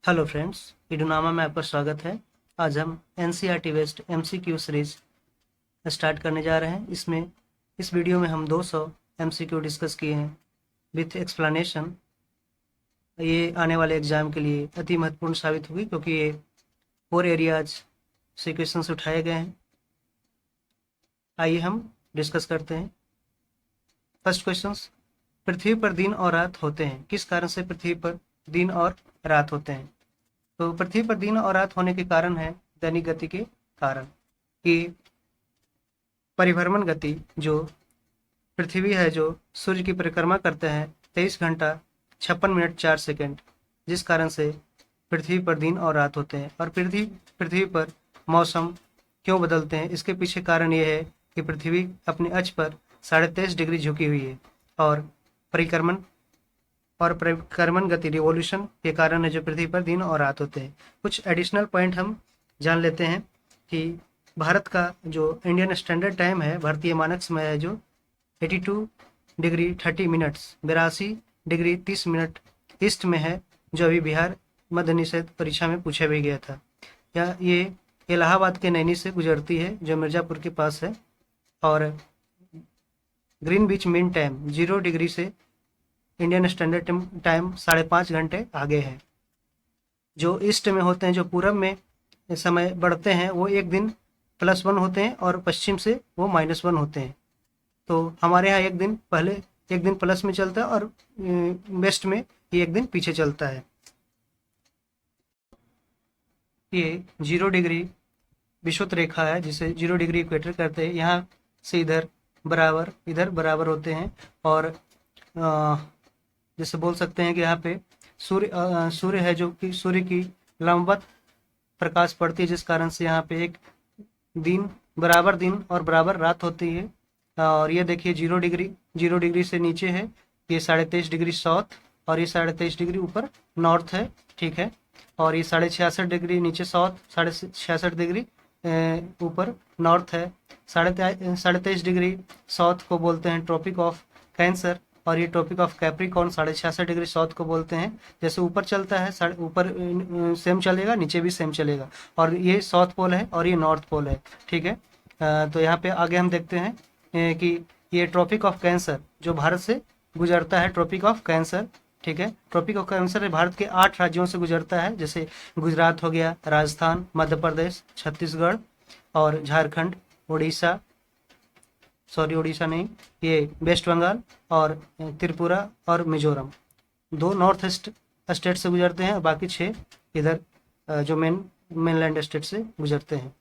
Hello friends, इडुनामा में आपका स्वागत है। आज हम NCERT best MCQ series start करने जा रहे हैं। इस वीडियो में हम 200 एमसीक्यू डिस्कस किए हैं विथ एक्सप्लेनेशन। ये आने वाले एग्जाम के लिए अति महत्वपूर्ण साबित होगी क्योंकि ये 4 एरियाज से क्वेश्चन उठाए गए हैं। आइए हम डिस्कस करते हैं। फर्स्ट क्वेश्चन, पृथ्वी पर दिन और रात होते हैं, किस कारण से पृथ्वी पर दिन और रात होते हैं? तो पृथ्वी पर दिन और रात होने के कारण है दैनिक गति के कारण। कि परिभ्रमण गति जो पृथ्वी है जो सूर्य की परिक्रमा करते हैं 23 घंटा 56 मिनट 4 सेकंड, जिस कारण से पृथ्वी पर दिन और रात होते हैं। और पृथ्वी पर मौसम क्यों बदलते हैं, इसके पीछे कारण ये है कि पृथ्वी अपने अक्ष पर 23.5 डिग्री झुकी हुई है और परिक्रमण गति रिवॉल्यूशन के कारण है जो पृथ्वी पर दिन और रात होते हैं। कुछ एडिशनल पॉइंट हम जान लेते हैं कि भारत का जो इंडियन स्टैंडर्ड टाइम है, भारतीय मानक समय है जो 82 degree 30 minutes 82 degree 30 minute east में है, जो अभी बिहार मध्य निषेध परीक्षा में पूछा भी गया था। ये इलाहाबाद के नैनी से गुजरती है जो मिर्ज़ापुर के पास है। और ग्रीन बीच मीन टाइम 0 डिग्री से इंडियन स्टैंडर्ड टाइम 5.5 घंटे आगे है। जो ईस्ट में होते हैं, जो पूरब में समय बढ़ते हैं, वो एक दिन +1 होते हैं और पश्चिम से वो -1 होते हैं। तो हमारे यहाँ एक दिन प्लस में चलता है और वेस्ट में ये एक दिन पीछे चलता है। ये 0 डिग्री विषुवत रेखा है जिसे 0 डिग्री इक्वेटर कहते हैं। यहाँ से इधर बराबर होते हैं। और जैसे बोल सकते हैं कि यहाँ पे सूर्य है जो कि सूर्य की लंबवत प्रकाश पड़ती है, जिस कारण से यहाँ पे एक दिन और बराबर रात होती है। और ये देखिए 0 डिग्री से नीचे है, ये 23.5 डिग्री साउथ और ये 23.5 डिग्री ऊपर नॉर्थ है, ठीक है। और ये 66.5 डिग्री नीचे साउथ, 66.5 डिग्री ऊपर नॉर्थ है। 23.5 डिग्री साउथ को बोलते हैं ट्रॉपिक ऑफ कैंसर और ये tropic of Capricorn 66.5 degree south को बोलते हैं। जैसे ऊपर चलता है, ऊपर सेम चलेगा, नीचे भी सेम चलेगा। और ये साउथ पोल है और ये नॉर्थ पोल है, ठीक है। तो यहाँ पे आगे हम देखते हैं कि ये ट्रॉपिक ऑफ कैंसर जो भारत से गुजरता है, ट्रॉपिक ऑफ कैंसर, ठीक है। ट्रॉपिक ऑफ कैंसर भारत के 8 राज्यों से गुजरता है, जैसे गुजरात हो गया, राजस्थान, मध्य प्रदेश, छत्तीसगढ़ और झारखंड, उड़ीसा नहीं, ये वेस्ट बंगाल और त्रिपुरा और मिजोरम। 2 नॉर्थ ईस्ट स्टेट से गुजरते हैं और बाकी 6 इधर जो मेनलैंड स्टेट से गुजरते हैं।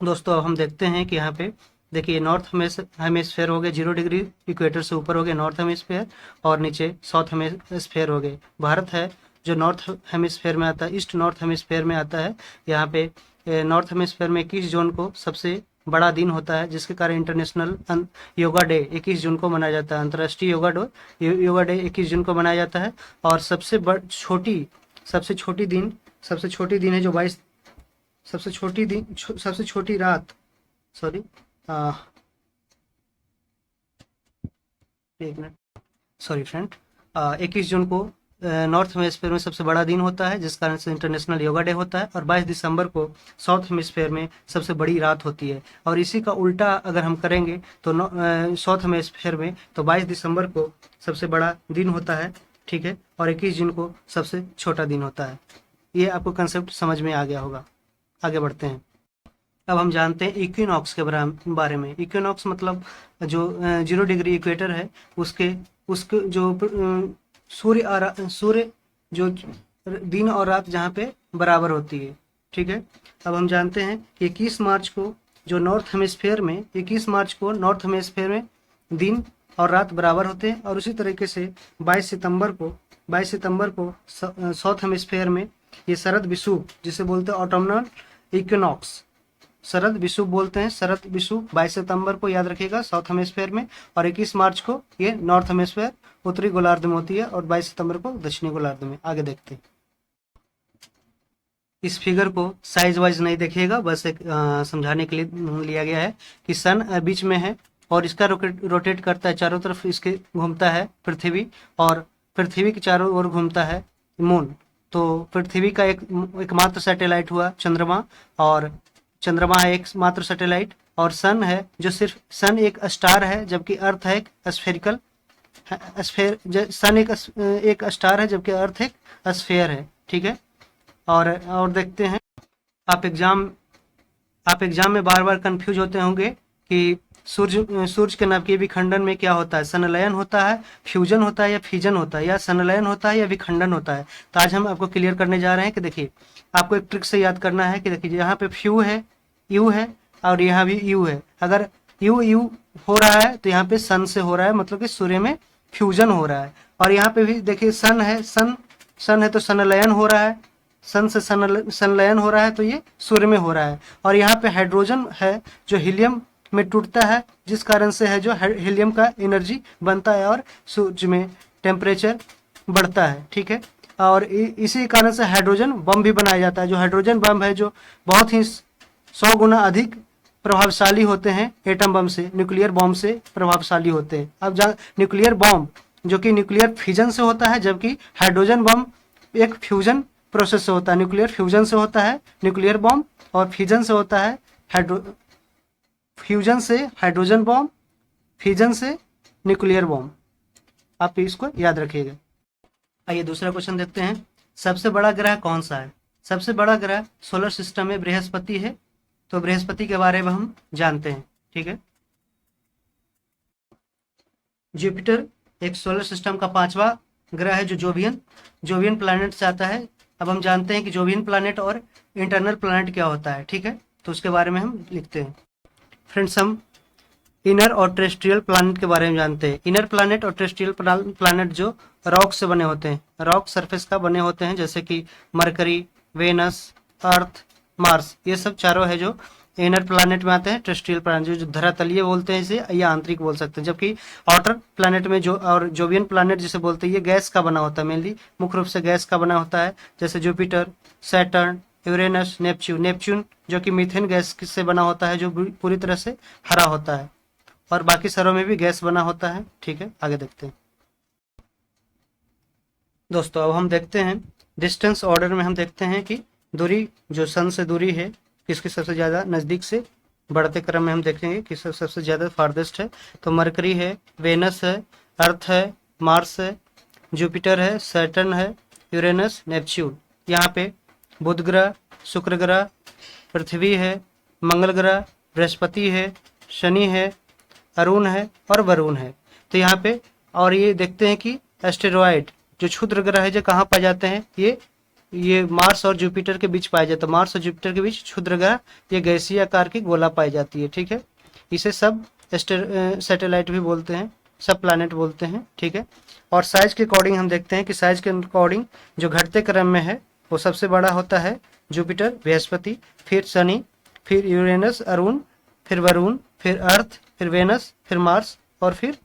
दोस्तों अब हम देखते हैं कि यहाँ पे देखिए नॉर्थ हेमिस्फेयर हो गए, 0 डिग्री इक्वेटर से ऊपर हो गए नॉर्थ हेमिस्फेयर और नीचे साउथ हेमिस्फेयर हो गए। भारत है जो नॉर्थ हेमिस्फेयर में आता है, ईस्ट नॉर्थ हेमिस्फेयर में आता है। यहाँ पे नॉर्थ हेमिस्फेयर में 21 जून को सबसे बड़ा दिन होता है, जिसके कारण इंटरनेशनल योगा डे 21 जून को मनाया जाता है। अंतर्राष्ट्रीय योगा डे 21 जून को मनाया जाता है। और सबसे छोटी दिन है जो 22 सबसे छोटी रात, सॉरी एक मिनट, सॉरी फ्रेंड, 21 जून को नॉर्थ हेमिस्फेयर में सबसे बड़ा दिन होता है, जिस कारण से इंटरनेशनल योगा डे होता है। और 22 दिसंबर को साउथ हेमिस्फेयर में सबसे बड़ी रात होती है। और इसी का उल्टा अगर हम करेंगे तो साउथ हेमिस्फेयर में तो 22 दिसंबर को सबसे बड़ा दिन होता है, ठीक है, और 21 जून को सबसे छोटा दिन होता है। ये आपको कंसेप्ट समझ में आ गया होगा। आगे बढ़ते हैं। अब हम जानते हैं इक्विनॉक्स के बारे में। इक्विनॉक्स मतलब जो 0 डिग्री इक्वेटर है उसके जो सूर्य जो दिन और रात जहाँ पे बराबर होती है, ठीक है। अब हम जानते हैं 21 मार्च को नॉर्थ हेमिस्फेयर में दिन और रात बराबर होते हैं। और उसी तरीके से 22 सितंबर को साउथ हेमिस्फेयर में ये शरद विषुव, जिसे बोलते हैं ऑटोमनल इक्विनॉक्स, शरद विषुव बोलते हैं। शरद विषुव 22 सितंबर को याद रखिएगा साउथ हेमिस्फेयर में, और 21 मार्च को ये नॉर्थ हेमिस्फेयर उत्तरी गोलार्ध में होती है और 22 सितंबर को दक्षिणी गोलार्ध में। आगे देखते हैं। इस फिगर को साइज वाइज नहीं देखिएगा, बस एक समझाने के लिए लिया गया है कि सन बीच में है और इसका रोटेट करता है, चारों तरफ इसके घूमता है पृथ्वी, और पृथ्वी के चारों ओर घूमता है मून। तो पृथ्वी का एकमात्र सैटेलाइट हुआ चंद्रमा, और चंद्रमा है एकमात्र सैटेलाइट। और सन है जो सिर्फ सन एक स्टार है, जबकि अर्थ है एक स्फेरिकल सन एक स्टार है, जबकि अर्थ एक स्फेयर है। ठीक है। और देखते हैं, आप एग्जाम में बार बार कंफ्यूज होते होंगे कि सूर्य के नाभिकीय विखंडन में क्या होता है, संलयन होता है, फ्यूजन होता है या फिजन होता है, या संलयन होता है या विखंडन होता है। तो आज हम आपको क्लियर करने जा रहे हैं कि देखिए, आपको एक ट्रिक से याद करना है कि देखिए यहाँ पे फ्यू है, यू है, और यहाँ भी यू है। अगर यू हो रहा है तो यहाँ पे सन से हो रहा है, मतलब कि सूर्य में फ्यूजन हो रहा है। और यहाँ पे भी देखिए सन है, सन है तो संलयन हो रहा है, सन से संलयन हो रहा है, तो ये सूर्य में हो रहा है। और यहाँ पे हाइड्रोजन है जो हीलियम में टूटता है, जिस कारण से है जो हीलियम का एनर्जी बनता है और सूर्य में टेम्परेचर बढ़ता है। ठीक है। और इसी कारण से हाइड्रोजन बम भी बनाया जाता है। जो हाइड्रोजन बम है जो बहुत ही 100 गुना अधिक प्रभावशाली होते हैं एटम बम से, न्यूक्लियर बम से प्रभावशाली होते हैं। अब न्यूक्लियर बम जो कि न्यूक्लियर फ्यूजन से होता है, जबकि हाइड्रोजन बम एक फ्यूजन प्रोसेस से होता है। न्यूक्लियर फ्यूजन से होता है न्यूक्लियर बम, और फ्यूजन से होता है फ्यूजन से हाइड्रोजन बम, फ्यूजन से न्यूक्लियर बम। आप इसको याद रखिएगा। आइए दूसरा क्वेश्चन देखते हैं। सबसे बड़ा ग्रह कौन सा है? सबसे बड़ा ग्रह सोलर सिस्टम में बृहस्पति है। तो बृहस्पति के बारे में हम जानते हैं। ठीक है। जुपिटर एक सोलर सिस्टम का 5वां ग्रह है जो जोवियन प्लैनेट से आता है। अब हम जानते हैं कि जोवियन प्लैनेट और इंटरनल प्लैनेट क्या होता है। ठीक है। तो उसके बारे में हम लिखते हैं। फ्रेंड्स, हम इनर और टेरेस्ट्रियल प्लैनेट के बारे में जानते हैं। इनर प्लैनेट और टेरेस्ट्रियल प्लैनेट जो रॉक से बने होते हैं, रॉक सरफेस का बने होते हैं, जैसे कि मरकरी, वेनस, अर्थ, मार्स, ये सब चारों है जो इनर प्लैनेट में आते हैं। टेरेस्ट्रियल प्लैनेट जो धरातलीय बोलते हैं इसे, या आंतरिक बोल सकते हैं। जबकि आउटर प्लैनेट में जो और जोवियन प्लैनेट जिसे बोलते हैं, ये गैस का बना होता है, मेनली मुख्य रूप से गैस का बना होता है। जैसे जुपिटर, सैटर्न, यूरेनस, नेपच्यून जो कि मीथेन गैस से बना होता है, जो पूरी तरह से हरा होता है। और बाकी शहरों में भी गैस बना होता है। ठीक है। आगे देखते हैं दोस्तों। अब हम देखते हैं डिस्टेंस ऑर्डर में। हम देखते हैं कि दूरी जो सन से दूरी है किसकी सबसे ज़्यादा नज़दीक से बढ़ते क्रम में हम देखेंगे कि सबसे ज़्यादा फारदेस्ट है। तो मरकरी है, वेनस है, अर्थ है, मार्स है, जुपिटर है, सैटर्न है, यूरेनस, नेपच्यून। यहाँ पे बुध ग्रह, शुक्र ग्रह, पृथ्वी है, मंगल ग्रह, बृहस्पति है, शनि है, अरुण है और वरुण है। तो यहाँ पे और ये देखते हैं कि एस्टेरॉयड जो क्षुद्र ग्रह है जो कहाँ पाए जाते हैं, ये मार्स और जुपिटर के बीच पाए जाते हैं। मार्स और जुपिटर के बीच क्षुद्र ग्रह, ये गैसीय आकार की गोला पाई जाती है। ठीक है। इसे सब सैटेलाइट भी बोलते हैं, सब प्लैनेट बोलते हैं। ठीक है। और साइज के अकॉर्डिंग हम देखते हैं कि साइज के अकॉर्डिंग जो घटते क्रम में है वो सबसे बड़ा होता है जुपिटर, बृहस्पति, फिर शनि, फिर यूरेनस, अरुण, फिर वरुण, फिर अर्थ, फिर वेनस, फिर मार्स और फिर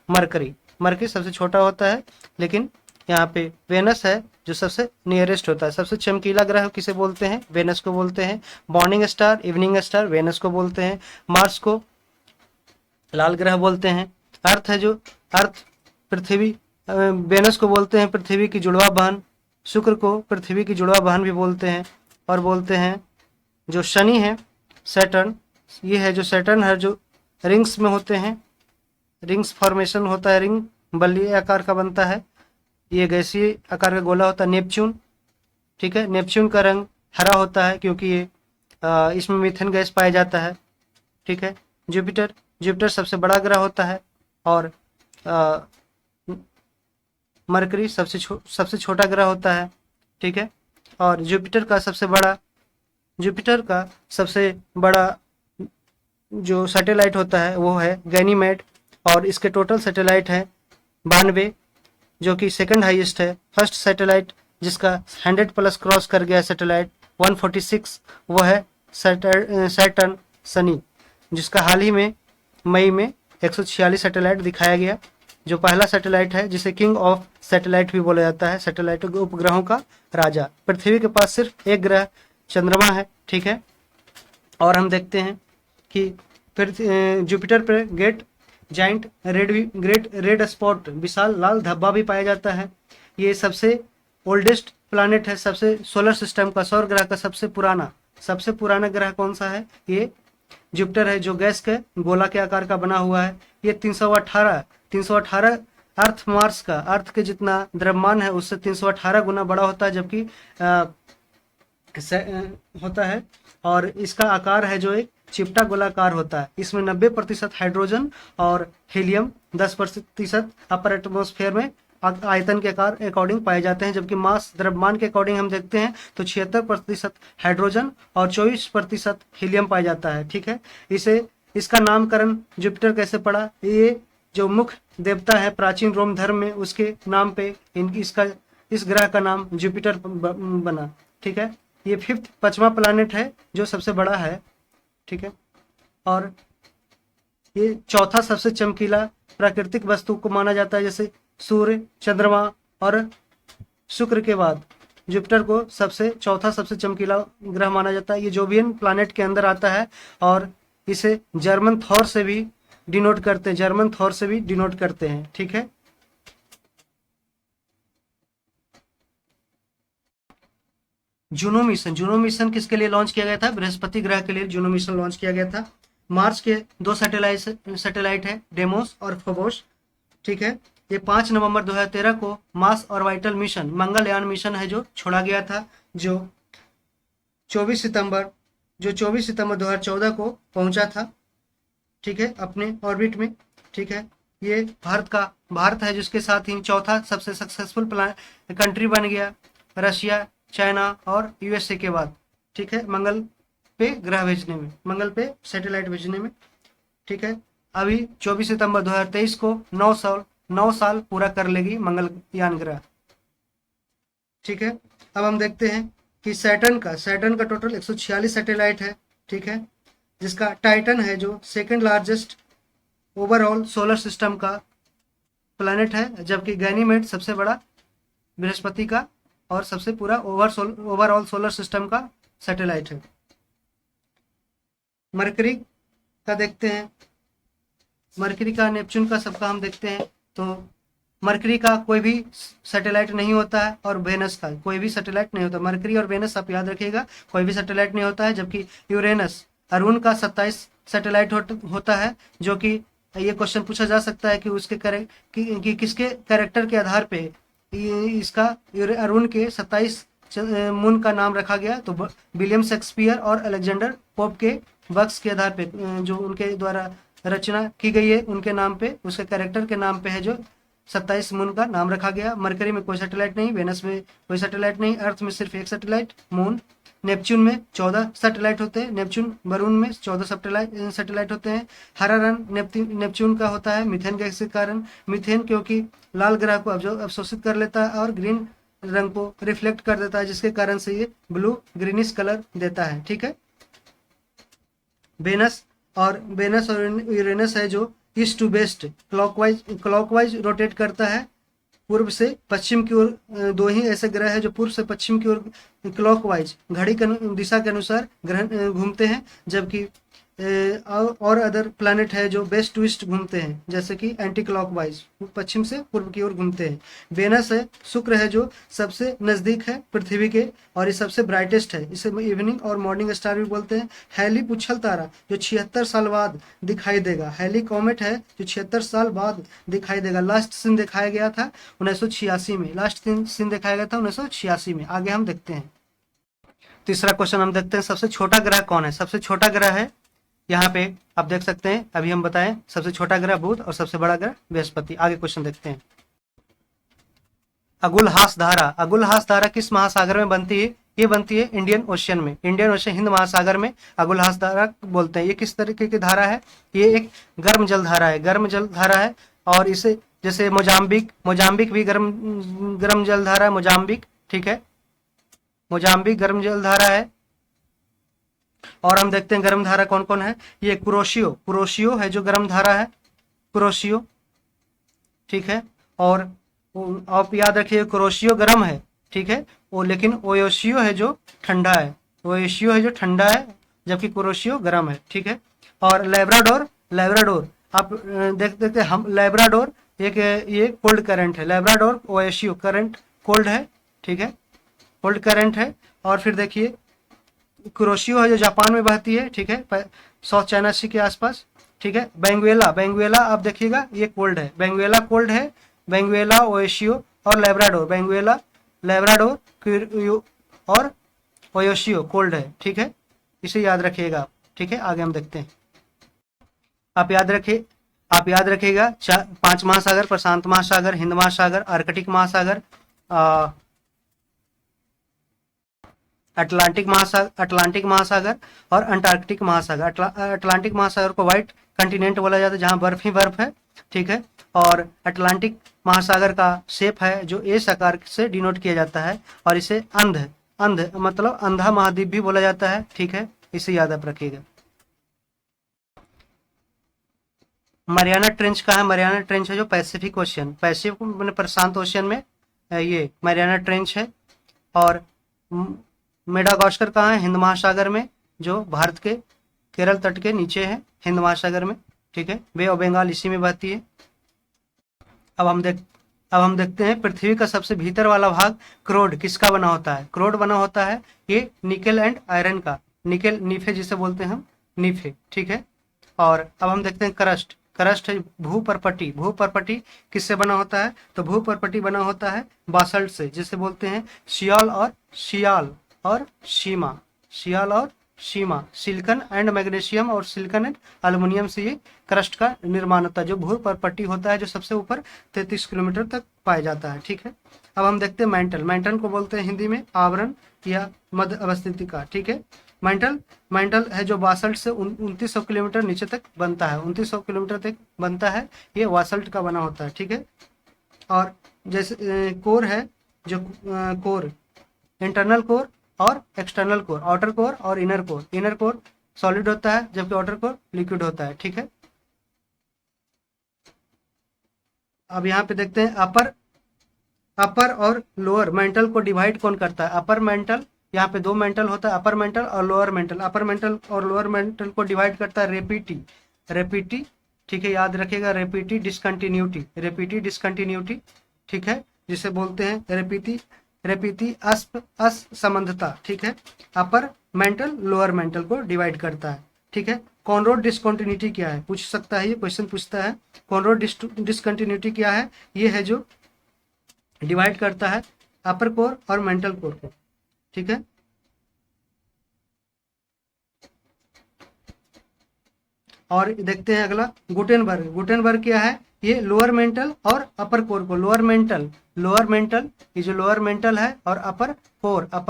मरकरी सबसे छोटा होता है। लेकिन यहाँ पे वेनस है जो सबसे नियरेस्ट होता है। सबसे चमकीला ग्रह किसे बोलते हैं? वेनस को बोलते हैं। Morning star, evening star Venus को बोलते हैं। मार्स को लाल ग्रह बोलते हैं। अर्थ है जो अर्थ पृथ्वी, वेनस को बोलते हैं पृथ्वी की जुड़वा बहन। शुक्र को पृथ्वी की जुड़वा बहन भी बोलते हैं। और बोलते हैं जो शनि है सैटर्न, ये है जो सैटर्न है जो रिंग्स में होते हैं, रिंग्स फॉर्मेशन होता है, रिंग बल्ली आकार का बनता है, ये गैसीय आकार का गोला होता है। नेपच्यून, ठीक है, नेपच्यून का रंग हरा होता है क्योंकि ये इसमें मीथेन गैस पाया जाता है। ठीक है। जुपिटर सबसे बड़ा ग्रह होता है। और मरकरी सबसे छोटा ग्रह होता है। ठीक है। और जुपिटर का सबसे बड़ा जो सैटेलाइट होता है वो है गैनीमेड, और इसके टोटल सैटेलाइट है 92, जो कि सेकंड हाईएस्ट है। फर्स्ट सैटेलाइट जिसका 100+ क्रॉस कर गया सैटेलाइट 146, वो है सैटर्न शनि, जिसका हाल ही में मई में 146 सैटेलाइट दिखाया गया। जो पहला सैटेलाइट है जिसे किंग ऑफ सैटेलाइट भी बोला जाता है, सैटेलाइट उपग्रहों का राजा। पृथ्वी के पास सिर्फ एक ग्रह चंद्रमा है। ठीक है। और हम देखते हैं कि फिर जुपिटर पर जाइंट ग्रेट रेड स्पॉट, विशाल लाल धब्बा भी पाया जाता है। ये सबसे ओल्डेस्ट प्लैनेट है, सबसे सोलर सिस्टम का, सौर ग्रह का सबसे पुराना ग्रह कौन सा है? ये जुपिटर है, जो गैस के गोला के आकार का बना हुआ है। ये 318 अर्थ के जितना द्रव्यमान है उससे 318 गुना बड़ा होता है, जबकि होता है। और इसका आकार है जो एक चिपटा गोलाकार होता है। इसमें 90% हाइड्रोजन और हीलियम, 10% अपर एटमॉस्फेयर में आयतन के आकार अकॉर्डिंग पाए जाते हैं, जबकि मास द्रव्यमान के अकॉर्डिंग हम देखते हैं तो 76% हाइड्रोजन और 24% हीलियम पाया जाता है। ठीक है, इसका नामकरण जुपिटर कैसे पड़ा? ये जो मुख्य देवता है प्राचीन रोम धर्म में, उसके नाम पे इस ग्रह का नाम जुपिटर बना। ठीक है, ये 5वां प्लैनेट है जो सबसे बड़ा है। ठीक है, और ये चौथा सबसे चमकीला प्राकृतिक वस्तु को माना जाता है। जैसे सूर्य, चंद्रमा और शुक्र के बाद जुपिटर को चौथा सबसे चमकीला ग्रह माना जाता है। ये जोवियन प्लैनेट के अंदर आता है और इसे जर्मन थॉर से भी डिनोट करते हैं। ठीक है, जूनो मिशन किसके लिए लॉन्च किया गया था? बृहस्पति ग्रह के लिए जूनो मिशन लॉन्च किया गया था। मार्स के 2 सैटेलाइट है, डेमोस और फोबोस। ठीक है, ये 5 नवंबर 2013 को Mars orbital mission, Mangalyaan mission है, जो छोड़ा गया था, जो 24 सितंबर 2014 को पहुंचा था। ठीक है, अपने ऑर्बिट में। ठीक है, ये भारत है जिसके साथ ही चौथा सबसे सक्सेसफुल कंट्री बन गया, रशिया, चाइना और यूएसए के बाद। ठीक है, मंगल पे सैटेलाइट भेजने में। ठीक है, अभी 24 सितंबर 2023 को 9 साल पूरा कर लेगी मंगलयान ग्रह। ठीक है, अब हम देखते हैं कि सैटर्न का टोटल 146 सैटेलाइट है। ठीक है, जिसका टाइटन है जो second largest overall solar system का प्लैनेट है, जबकि गैनीमेड सबसे बड़ा बृहस्पति का और सबसे पूरा ओवरऑल सोलर सिस्टम का सैटेलाइट है। मरकरी का देखते हैं, मरकरी का, नेपच्यून का, सबका हम देखते हैं। तो मरकरी का कोई भी सैटेलाइट नहीं होता है और वेनस का कोई भी सैटेलाइट नहीं होता। मरकरी और वेनस आप याद रखिएगा, कोई भी सैटेलाइट नहीं होता है। जबकि यूरेनस, अरुण का 27 सैटेलाइट होता है, जो कि ये क्वेश्चन पूछा जा सकता है कि किसके कैरेक्टर के आधार पे इसका अरुण के 27 मून का नाम रखा गया। तो विलियम शेक्सपियर और अलेक्जेंडर पोप के वर्क्स के आधार पे, जो उनके द्वारा रचना की गई है, उनके नाम पे, उसके कैरेक्टर के नाम पे है जो 27 मून का नाम रखा गया। मरकरी में कोई सैटेलाइट नहीं, वेनस में कोई सैटेलाइट नहीं, अर्थ में सिर्फ एक सैटेलाइट मून। नेपच्यून में 14 सैटेलाइट होते हैं, नेपच्यून बरून में 14 सैटेलाइट होते हैं। हरा रंग नेपच्यून का होता है मीथेन गैस के कारण, मीथेन क्योंकि लाल ग्रह को अवशोषित कर लेता है और ग्रीन रंग को रिफ्लेक्ट कर देता है, जिसके कारण से ये ब्लू ग्रीनिश कलर देता है। ठीक है, वेनस और यूरेनस है जो east to west clockwise rotate करता है, पूर्व से पश्चिम की ओर। 2 ही ऐसे ग्रह हैं जो पूर्व से पश्चिम की ओर क्लॉकवाइज घड़ी के दिशा के अनुसार घूमते हैं, जबकि और अदर प्लैनेट है जो वेस्ट टू ईस्ट घूमते हैं, जैसे कि एंटी क्लॉकवाइज पश्चिम से पूर्व की ओर घूमते हैं। वेनस है, शुक्र है जो सबसे नजदीक है पृथ्वी के और ये सबसे ब्राइटेस्ट है, इसे इवनिंग और मॉर्निंग स्टार भी बोलते हैं। हैली पुच्छल तारा जो 76 साल बाद दिखाई देगा, हैली कॉमेट है जो 76 साल बाद दिखाई देगा। लास्ट सीन दिखाया गया था 1986 में, 1986 में। आगे हम देखते हैं तीसरा क्वेश्चन, हम देखते हैं सबसे छोटा ग्रह कौन है। सबसे छोटा ग्रह है, यहाँ पे आप देख सकते हैं, अभी हम बताएं, सबसे छोटा ग्रह बुध और सबसे बड़ा ग्रह बृहस्पति। आगे क्वेश्चन देखते हैं। अगुलहास धारा किस महासागर में बनती है? ये बनती है इंडियन ओशियन में, हिंद महासागर में अगुलहास धारा बोलते हैं। ये किस तरीके की धारा है? ये एक गर्म जल धारा है, और इसे जैसे मोजाम्बिक भी गर्म जल धारा है, मोजाम्बिक। ठीक है, मोजाम्बिक गर्म जल धारा है। और हम देखते हैं गर्म धारा कौन कौन है। ये कुरोशियो है जो गर्म धारा है, कुरोशियो। ठीक है, और आप याद रखिए कुरोशियो गर्म है। ठीक है, वो लेकिन ओयोशियो है जो ठंडा है, जबकि कुरोशियो गर्म है। ठीक है, और लेब्राडोर आप देख देखते हम लेब्राडोर एक ये कोल्ड करंट है, लेब्राडोर ओएसयू करंट कोल्ड है, ठीक है, कोल्ड करंट है। और फिर देखिए कुरोशियो है जो जापान में बहती है, ठीक है, साउथ चाइना सी के आसपास, ठीक है। बेंगुएला, बेंगुएला आप देखिएगा ये कोल्ड है, बेंगुएला कोल्ड है, बेंगुएला ओएशियो और लेब्राडोर, बेंगुएला लेब्राडोर और ओयोशियो कोल्ड है, ठीक है, इसे याद रखिएगा, ठीक है। आगे हम देखते हैं, आप याद रखिए, आप याद रखिएगा 5 महासागर, प्रशांत महासागर, हिंद महासागर, आर्कटिक महासागर, अटलांटिक महासागर और अंटार्कटिक महासागर। अटलांटिक महासागर को व्हाइट कंटिनेंट बोला जाता है जहां बर्फ ही बर्फ है, ठीक है। और अटलांटिक महासागर का शेप है जो एस आकार से डिनोट किया जाता है, और इसे अंध मतलब अंधा महाद्वीप भी बोला जाता है, ठीक है, इसे याद आप रखिएगा। मरियाना ट्रेंच कहाँ है? मरियाना ट्रेंच है जो पैसिफिक ओशियन, पैसिफिक मैंने प्रशांत ओशियन में ये मरियाना ट्रेंच है। और मेडागास्कर कहाँ है? हिंद महासागर में, जो भारत के केरल तट के नीचे है, हिंद महासागर में, ठीक है। बे ऑफ बंगाल इसी में बहती है। अब हम देखते हैं पृथ्वी का सबसे भीतर वाला भाग क्रोड किसका बना होता है? क्रोड बना होता है ये निकेल एंड आयरन का, निकेल नीफे जिसे बोलते हैं हम, नीफे, ठीक है। और अब हम देखते हैं क्रस्ट, क्रस्ट है भूपर्पटी, भूपर्पटी किससे बना होता है? तो भूपर्पटी बना होता है बासल्ट से, जिसे बोलते हैं शियाल और शीमा, शियाल और शीमा, सिलिकॉन एंड मैग्नीशियम और सिलिकॉन एंड एल्युमिनियम से ये क्रस्ट का निर्माण होता है, जो भूपर्पटी होता है, जो सबसे ऊपर 33 किलोमीटर तक पाया जाता है, ठीक है। अब हम देखते हैं मेंटल, मेंटल को बोलते हैं हिंदी में आवरण या मध्य अवस्थिति का, ठीक है। मेंटल है जो बासल्ट से 2900 किलोमीटर नीचे तक बनता है, 2900 किलोमीटर तक बनता है, ये बासल्ट का बना होता है, ठीक है। और जैसे कोर है जो कोर, इंटरनल कोर और एक्सटर्नल कोर, आउटर कोर और inner core, inner core solid होता है जबकि आउटर कोर लिक्विड होता है, ठीक है। अब यहाँ पे देखते हैं अपर और लोअर मेंटल को डिवाइड कौन करता है? अपर मेंटल, यहाँ पे 2 मेंटल होता है, अपर मेंटल और लोअर मेंटल। अपर मेंटल और लोअर मेंटल को डिवाइड करता है रेपिटी, ठीक है, याद रखिएगा, रेपिटी डिस्कंटिन्यूटी, ठीक है, जिसे बोलते हैं रेपिटी असंबंधता, ठीक है। अपर मेंटल लोअर मेंटल को डिवाइड करता है, ठीक है। कॉनरोड डिस्कंटिन्यूटी क्या है? पूछ सकता है, ये क्वेश्चन पूछता है, कॉनरोड डिस्कंटिन्यूटी क्या है? ये है जो डिवाइड करता है अपर कोर और मेंटल कोर को, ठीक है। और देखते हैं अगला गुटेनबर्ग, गुटेनबर्ग क्या है? ये लोअर मेंटल और अपर कोर को, लोअर मेंटल ये जो लोअर मेंटल है और अपर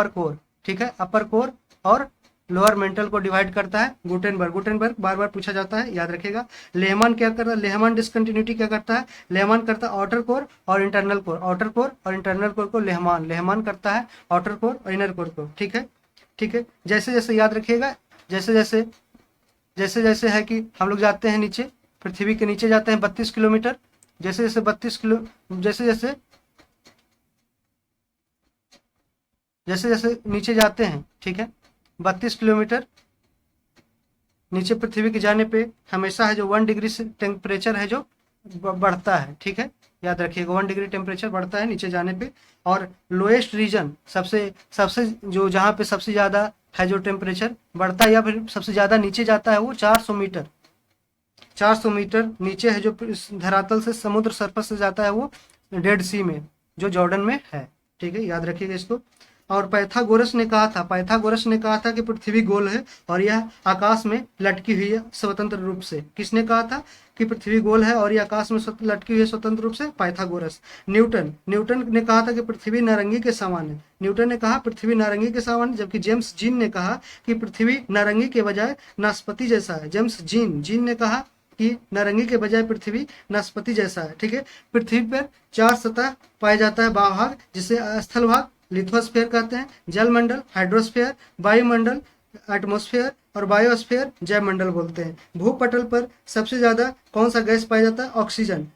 कोर, ठीक है, अपर कोर और लोअर मेंटल को डिवाइड करता है गुटेनबर्ग बार बार पूछा जाता है, याद रखिएगा। लेहमैन क्या करता है? लेहमैन डिस्कंटिन्यूटी क्या करता है? लेहमैन करता है आउटर कोर और इंटरनल कोर, आउटर कोर और इंटरनल कोर को लेहमैन करता है आउटर कोर और इनर कोर को, ठीक है, ठीक है। जैसे जैसे याद रखिएगा, जैसे जैसे है कि हम लोग जाते हैं नीचे, पृथ्वी के नीचे जाते हैं 32 किलोमीटर, जैसे जैसे नीचे जाते हैं, ठीक है, 32 किलोमीटर नीचे पृथ्वी के जाने पे हमेशा है जो 1 डिग्री से टेम्परेचर है जो बढ़ता है, ठीक है, याद रखिएगा, 1 डिग्री टेम्परेचर बढ़ता है नीचे जाने पे। और लोएस्ट रीजन सबसे जो जहाँ पे सबसे ज़्यादा है जो टेम्परेचर बढ़ता है या फिर सबसे ज़्यादा नीचे जाता है वो 400 मीटर नीचे है जो धरातल से समुद्र सरफेस से जाता है, वो डेड सी में जो जॉर्डन में है, ठीक है, याद रखिएगा इसको। और पाइथागोरस ने कहा था कि पृथ्वी गोल है और यह आकाश में लटकी हुई है स्वतंत्र रूप से। किसने कहा था कि पृथ्वी गोल है और यह आकाश में लटकी हुई है स्वतंत्र रूप से? पाइथागोरस। न्यूटन ने कहा था कि पृथ्वी नारंगी के समान है, न्यूटन ने कहा पृथ्वी नारंगी के समान है, जबकि जेम्स जीन ने कहा कि पृथ्वी नारंगी के बजाय नाशपाती जैसा है। जेम्स जीन ने कहा कि नारंगी के बजाय पृथ्वी नाशपाती जैसा है, ठीक है। पृथ्वी पर 4 सतह पाया जाता है, भाग जिसे स्थल भाग लिथोस्फीयर कहते हैं, जलमंडल हाइड्रोस्फीयर, वायुमंडल एटमॉस्फेयर और बायोस्फीयर जैवमंडल बोलते हैं। भूपटल पर सबसे ज्यादा कौन सा गैस पाया जाता है? ऑक्सीजन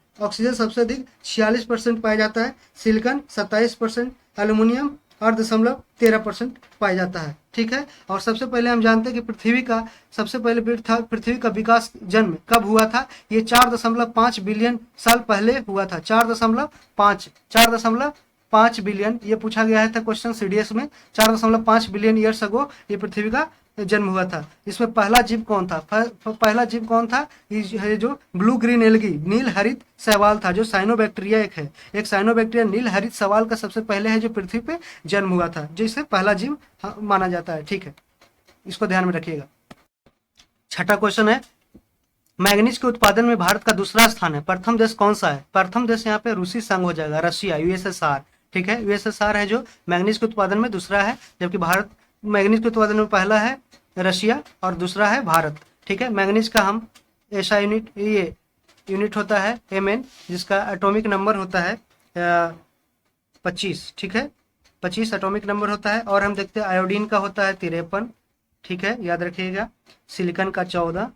सबसे अधिक 46% पाया जाता है, सिलिकॉन 27%, एल्युमिनियम 8.13% पाया जाता है। ठीक है, और सबसे पहले हम जानते हैं कि पृथ्वी का सबसे पहले पृथ्वी का विकास जन्म कब हुआ था। ये 4.5 बिलियन साल पहले हुआ था। 4.5 बिलियन, ये पूछा गया है था क्वेश्चन सीडीएस में। 4.5 बिलियन ईयर्स अगो ये पृथ्वी का जन्म हुआ था। इसमें पहला जीव कौन था? पहला जीव कौन था? ये जो ब्लू ग्रीन एल्गी, नील हरित शैवाल था, जो साइनोबैक्टीरिया एक है। एक साइनोबैक्टीरिया नील हरित शैवाल का सबसे पहले है जो पृथ्वी पे जन्म हुआ था, जिसे पहला जीव माना जाता है। ठीक है, इसको ध्यान में रखिएगा। छठा क्वेश्चन है, मैग्नीज के उत्पादन में भारत का दूसरा स्थान है, प्रथम देश कौन सा है? प्रथम देश यहाँ पे रूसी संघ हो जाएगा, रशिया, यूएसएसआर। ठीक है, यूएसएसआर है जो मैग्नीज के उत्पादन में दूसरा है, जबकि भारत मैग्नीज के उत्पादन में पहला है रशिया और दूसरा है भारत। ठीक है, मैग्नीज का हम ऐसा यूनिट होता है Mn, जिसका एटॉमिक नंबर होता है 25। ठीक है, 25 एटॉमिक नंबर होता है। और हम देखते हैं आयोडीन का होता है 53। ठीक है, याद रखिएगा। सिलिकॉन का 14,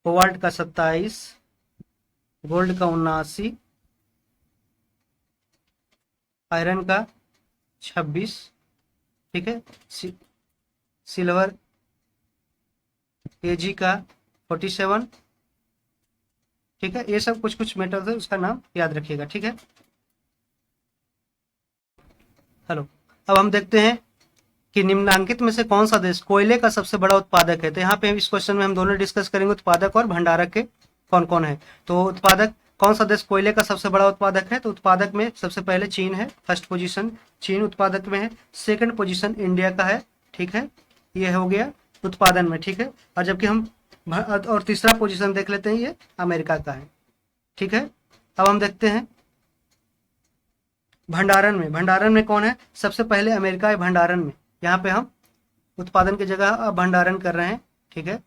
कोबाल्ट का 27, गोल्ड का 79, आयरन का 26। ठीक है, सिल्वर Ag का 47। ठीक है, ये सब कुछ कुछ मेटल्स है, उसका नाम याद रखिएगा। ठीक है, हेलो। अब हम देखते हैं कि निम्नलिखित में से कौन सा देश कोयले का सबसे बड़ा उत्पादक है। तो यहाँ पे इस क्वेश्चन में हम दोनों डिस्कस करेंगे, उत्पादक और भंडारक के कौन कौन है। तो उत्पादक, कौन सा देश कोयले का सबसे बड़ा उत्पादक है? तो उत्पादक में सबसे पहले चीन है, फर्स्ट पोजीशन चीन उत्पादक में है। सेकंड पोजीशन इंडिया का है। ठीक है, ये हो गया उत्पादन में। ठीक है, और जबकि हम और तीसरा पोजीशन देख लेते हैं, ये अमेरिका का है। ठीक है, अब हम देखते हैं भंडारण में। भंडारण में कौन है? सबसे पहले अमेरिका है भंडारण में। यहाँ पे हम उत्पादन की जगह अब भंडारण कर रहे हैं। ठीक है,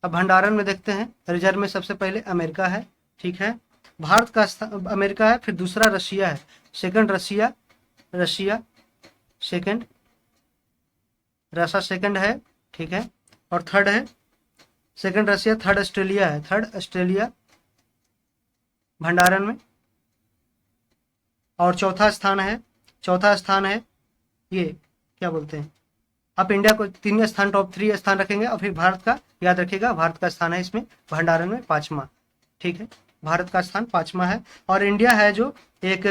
अब भंडारण में देखते हैं, रिजर्व में सबसे पहले अमेरिका है। ठीक है, भारत का अमेरिका है, फिर दूसरा रशिया है, second Russia second, Russia second है। ठीक है, और थर्ड है सेकंड रशिया, थर्ड ऑस्ट्रेलिया है, थर्ड ऑस्ट्रेलिया भंडारण में। और चौथा स्थान है ये क्या बोलते हैं, आप इंडिया को 3 स्थान, टॉप 3 स्थान रखेंगे, और फिर भारत का याद रखिएगा, भारत का स्थान है इसमें भंडारण में 5वां। ठीक है, भारत का स्थान 5वां है। और इंडिया है जो एक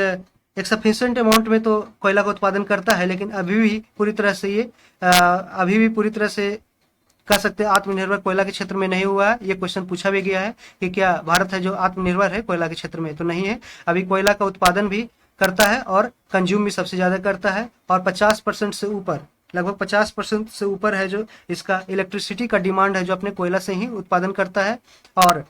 सफिशिएंट अमाउंट में तो कोयला का उत्पादन करता है, लेकिन अभी भी पूरी तरह से कह सकते हैं आत्मनिर्भर कोयला के क्षेत्र में नहीं हुआ है। ये क्वेश्चन पूछा भी गया है कि क्या भारत है जो आत्मनिर्भर है कोयला के क्षेत्र में, तो नहीं है। अभी कोयला का उत्पादन भी करता है और कंज्यूम भी सबसे ज़्यादा करता है, और 50% से ऊपर, लगभग 50% से ऊपर है जो इसका इलेक्ट्रिसिटी का डिमांड है, जो अपने कोयला से ही उत्पादन करता है। और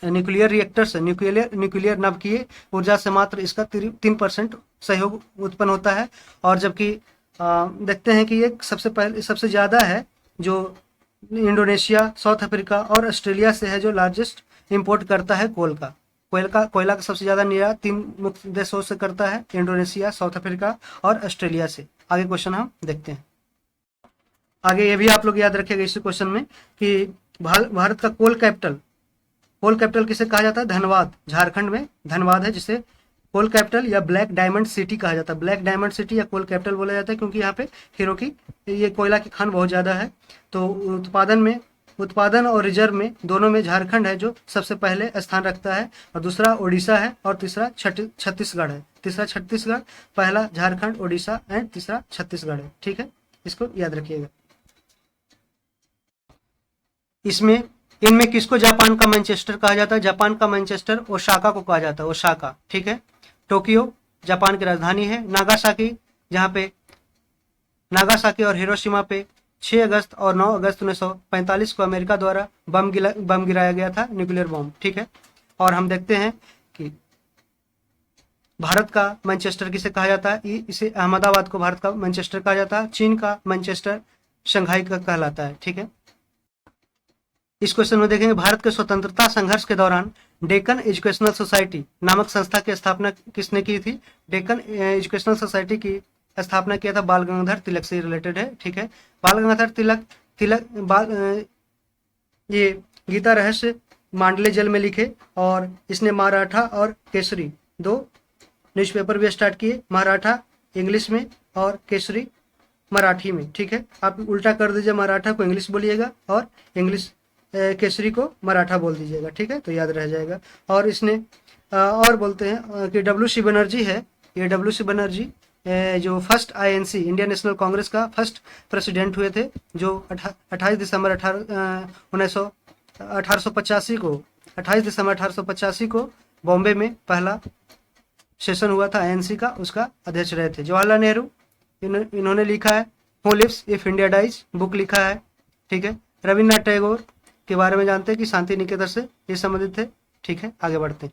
न्यूक्लियर रिएक्टर से, न्यूक्लियर नवकीय ऊर्जा से मात्र इसका 3% सहयोग उत्पन्न होता है। और जबकि देखते हैं कि ये सबसे ज़्यादा है जो इंडोनेशिया, साउथ अफ्रीका और ऑस्ट्रेलिया से है, जो लार्जेस्ट इंपोर्ट करता है कोयला का सबसे ज़्यादा निर्यात 3 मुख्य देशों से करता है, इंडोनेशिया, साउथ अफ्रीका और ऑस्ट्रेलिया से। आगे क्वेश्चन हम देखते हैं। आगे ये भी आप लोग याद रखिएगा इस क्वेश्चन में कि भारत का कोल कैपिटल किसे कहा जाता है? धनबाद, झारखंड में धनबाद है, जिसे कोल कैपिटल या ब्लैक डायमंड सिटी कहा जाता है। ब्लैक डायमंड सिटी या कोल कैपिटल बोला जाता है, क्योंकि यहाँ पे हीरो की, ये कोयला की खान बहुत ज़्यादा है। तो उत्पादन और रिजर्व में दोनों में झारखंड है जो सबसे पहले स्थान रखता है, और दूसरा ओडिशा है, और तीसरा छत्तीसगढ़ है। तीसरा छत्तीसगढ़, पहला झारखंड, ओडिशा एंड तीसरा छत्तीसगढ़ है। ठीक है, इसको याद रखिएगा। इनमें किसको जापान का मैनचेस्टर कहा जाता है? जापान का मैनचेस्टर ओसाका को कहा जाता है, ओसाका। ठीक है, टोक्यो जापान की राजधानी है। नागासाकी और हिरोशिमा पे 6 अगस्त और 9 अगस्त 1945 को अमेरिका द्वारा बम गिराया गया था, न्यूक्लियर बम। ठीक है, और हम देखते हैं कि भारत का मैनचेस्टर किसे कहा जाता है? इसे अहमदाबाद को भारत का मैनचेस्टर कहा जाता है। चीन का मैनचेस्टर शंघाई का कहलाता है। ठीक है, इस क्वेश्चन में देखेंगे, भारत के स्वतंत्रता संघर्ष के दौरान डेक्कन एजुकेशनल सोसाइटी नामक संस्था की स्थापना किसने की थी? डेक्कन एजुकेशनल सोसाइटी की स्थापना किया था बाल गंगाधर तिलक से रिलेटेड है। ठीक है, बाल गंगाधर तिलक ये गीता रहस्य मांडले जल में लिखे, और इसने मराठा और केसरी 2 न्यूज़पेपर भी स्टार्ट किए। मराठा इंग्लिश में और केसरी मराठी में। ठीक है, आप उल्टा कर दीजिए, मराठा को इंग्लिश बोलिएगा और इंग्लिश केसरी को मराठा बोल दीजिएगा। ठीक है, तो याद रह जाएगा। और इसने और बोलते हैं कि डब्ल्यू.सी. बनर्जी है, ये डब्ल्यू.सी. बनर्जी जो first INC Indian national Congress का फर्स्ट प्रेसिडेंट हुए थे, जो 28 दिसंबर 1885 को 28 दिसंबर 1885 को बॉम्बे में पहला सेशन हुआ था आईएनसी का, उसका अध्यक्ष रहे थे। जवाहरलाल नेहरू, इन्होंने लिखा है who lives if India dies, book लिखा है। ठीक है, रविन्द्रनाथ टैगोर के बारे में जानते हैं कि शांति निकेतन से ये संबंधित थे। ठीक है, आगे बढ़ते हैं।